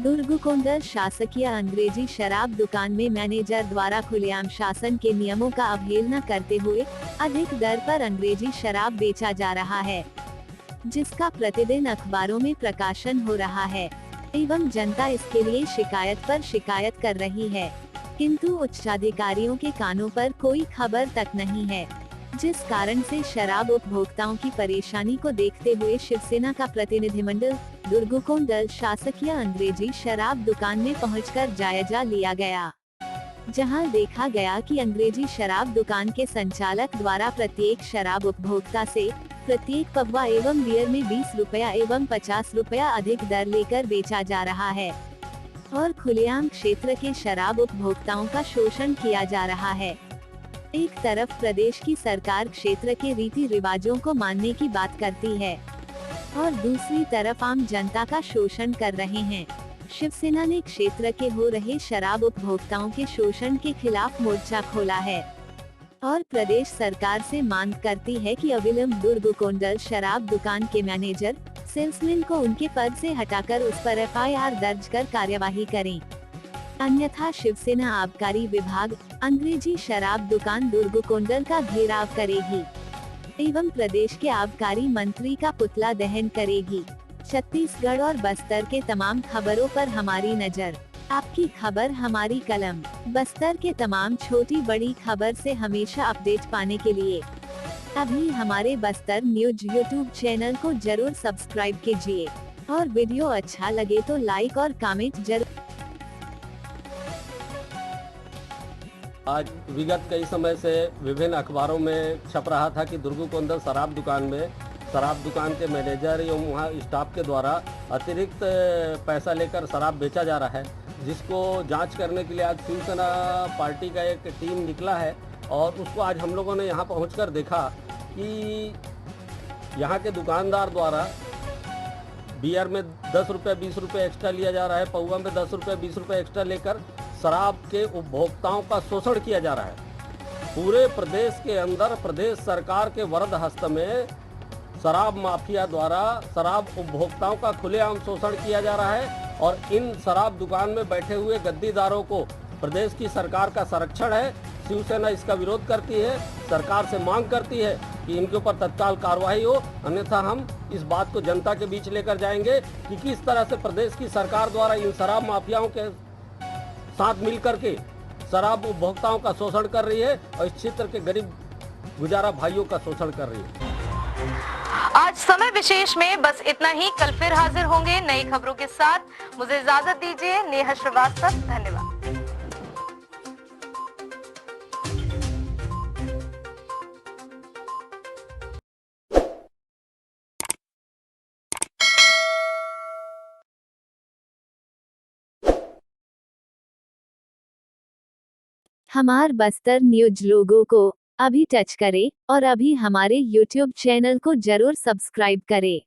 दुर्गुकोंडल शासकीय अंग्रेजी शराब दुकान में मैनेजर द्वारा खुलेआम शासन के नियमों का अवहेलना करते हुए अधिक दर पर अंग्रेजी शराब बेचा जा रहा है, जिसका प्रतिदिन अखबारों में प्रकाशन हो रहा है एवं जनता इसके लिए शिकायत पर शिकायत कर रही है, किंतु उच्चाधिकारियों के कानों पर कोई खबर तक नहीं है, जिस कारण से शराब उपभोक्ताओं की परेशानी को देखते हुए शिवसेना का प्रतिनिधिमंडल दुर्गुकोंडल शासकीय अंग्रेजी शराब दुकान में पहुंचकर जायजा लिया गया, जहां देखा गया कि अंग्रेजी शराब दुकान के संचालक द्वारा प्रत्येक शराब उपभोक्ता से प्रत्येक पबवा एवं बियर में 20 रुपया एवं 50 रुपया अधिक दर लेकर बेचा जा रहा है और खुलेआम क्षेत्र के शराब उपभोक्ताओं का शोषण किया जा रहा है। एक तरफ प्रदेश की सरकार क्षेत्र के रीति रिवाजों को मानने की बात करती है और दूसरी तरफ आम जनता का शोषण कर रहे हैं। शिवसेना ने क्षेत्र के हो रहे शराब उपभोक्ताओं के शोषण के खिलाफ मोर्चा खोला है और प्रदेश सरकार से मांग करती है कि अविलंब दुर्गुकोंडल शराब दुकान के मैनेजर सेल्समैन को उनके पद से हटाकर उस पर FIR दर्ज कर कार्यवाही करें, अन्यथा शिवसेना आबकारी विभाग अंग्रेजी शराब दुकान दुर्गुकोंडल का घेराव करेगी एवं प्रदेश के आबकारी मंत्री का पुतला दहन करेगी। छत्तीसगढ़ और बस्तर के तमाम खबरों पर हमारी नजर, आपकी खबर हमारी कलम। बस्तर के तमाम छोटी बड़ी खबर से हमेशा अपडेट पाने के लिए अभी हमारे बस्तर न्यूज यूट्यूब चैनल को जरूर सब्सक्राइब कीजिए और वीडियो अच्छा लगे तो लाइक और कमेंट जरूर। आज विगत कई समय से विभिन्न अखबारों में छप रहा था कि दुर्गुकोंडल शराब दुकान के मैनेजर एवं वहाँ स्टाफ के द्वारा अतिरिक्त पैसा लेकर शराब बेचा जा रहा है, जिसको जांच करने के लिए आज शिवसेना पार्टी का एक टीम निकला है और उसको आज हम लोगों ने यहाँ पहुँचकर देखा कि यहाँ के दुकानदार द्वारा बियर में 10 रुपये 20 रुपये एक्स्ट्रा लिया जा रहा है, पौवा में 10 रुपये 20 रुपये एक्स्ट्रा लेकर शराब के उपभोक्ताओं का शोषण किया जा रहा है। पूरे प्रदेश के अंदर प्रदेश सरकार के वरद हस्त में शराब माफिया द्वारा शराब उपभोक्ताओं का खुलेआम शोषण किया जा रहा है और इन शराब दुकान में बैठे हुए गद्दीदारों को प्रदेश की सरकार का संरक्षण है। शिवसेना इसका विरोध करती है, सरकार से मांग करती है कि इनके ऊपर तत्काल कार्रवाई हो, अन्यथा हम इस बात को जनता के बीच लेकर जाएंगे कि किस तरह से प्रदेश की सरकार द्वारा इन शराब माफियाओं के साथ मिलकर के शराब उपभोक्ताओं का शोषण कर रही है और इस क्षेत्र के गरीब गुजारा भाइयों का शोषण कर रही है। आज समय विशेष में बस इतना ही। कल फिर हाजिर होंगे नई खबरों के साथ। मुझे इजाजत दीजिए। नेहा श्रीवास्तव, धन्यवाद। हमार बस्तर न्यूज लोगों को अभी टच करें और अभी हमारे YouTube चैनल को जरूर सब्सक्राइब करें।